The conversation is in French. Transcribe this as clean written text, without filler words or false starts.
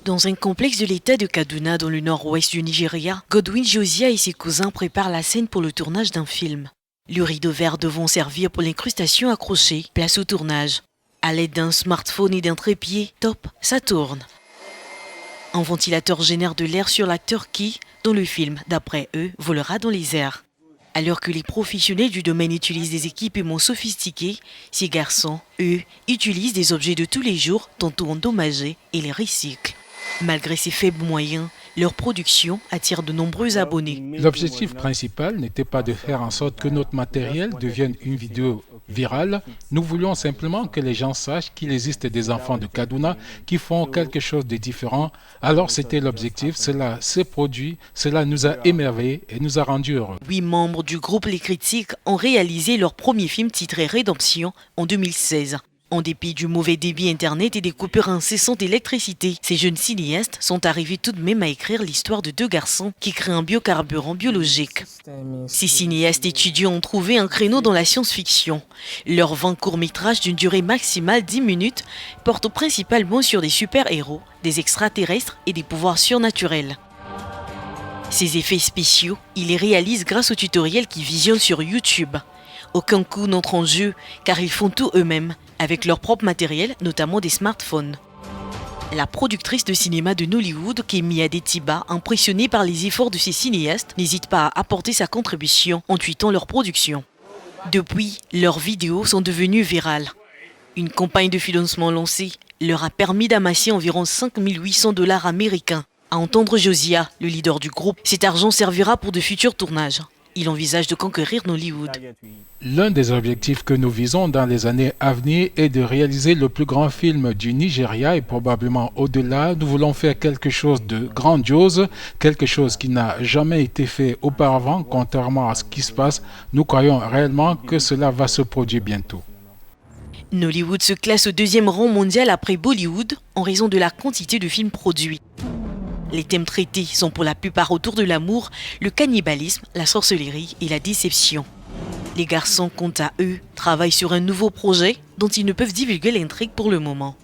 Dans un complexe de l'État de Kaduna, dans le nord-ouest du Nigeria, Godwin Josiah et ses cousins préparent la scène pour le tournage d'un film. Le rideau vert devant servir pour l'incrustation accrochée, place au tournage. À l'aide d'un smartphone et d'un trépied, top, ça tourne. Un ventilateur génère de l'air sur l'acteur qui, dans le film, d'après eux, volera dans les airs. Alors que les professionnels du domaine utilisent des équipements sophistiqués, ces garçons, eux, utilisent des objets de tous les jours, tantôt endommagés, et les recyclent. Malgré ces faibles moyens, leur production attire de nombreux abonnés. L'objectif principal n'était pas de faire en sorte que notre matériel devienne une vidéo virale. Nous voulions simplement que les gens sachent qu'il existe des enfants de Kaduna qui font quelque chose de différent. Alors c'était l'objectif, cela s'est produit, cela nous a émerveillés et nous a rendus heureux. 8 membres du groupe Les Critiques ont réalisé leur premier film titré Rédemption en 2016. En dépit du mauvais débit Internet et des coupures incessantes d'électricité, ces jeunes cinéastes sont arrivés tout de même à écrire l'histoire de deux garçons qui créent un biocarburant biologique. Ces cinéastes étudiants ont trouvé un créneau dans la science-fiction. Leurs 20 courts-métrages d'une durée maximale 10 minutes portent principalement sur des super-héros, des extraterrestres et des pouvoirs surnaturels. Ces effets spéciaux, ils les réalisent grâce aux tutoriels qu'ils visionnent sur YouTube. Aucun coût n'entre en jeu car ils font tout eux-mêmes, avec leur propre matériel, notamment des smartphones. La productrice de cinéma de Nollywood, Kemi Adetiba, impressionnée par les efforts de ces cinéastes, n'hésite pas à apporter sa contribution en tweetant leur production. Depuis, leurs vidéos sont devenues virales. Une campagne de financement lancée leur a permis d'amasser environ 5 800 $ américains. À entendre Josiah, le leader du groupe, cet argent servira pour de futurs tournages. Il envisage de conquérir Nollywood. L'un des objectifs que nous visons dans les années à venir est de réaliser le plus grand film du Nigeria et probablement au-delà. Nous voulons faire quelque chose de grandiose, quelque chose qui n'a jamais été fait auparavant, contrairement à ce qui se passe. Nous croyons réellement que cela va se produire bientôt. Nollywood se classe au 2e rang mondial après Bollywood en raison de la quantité de films produits. Les thèmes traités sont pour la plupart autour de l'amour, le cannibalisme, la sorcellerie et la déception. Les garçons, quant à eux, travaillent sur un nouveau projet dont ils ne peuvent divulguer l'intrigue pour le moment.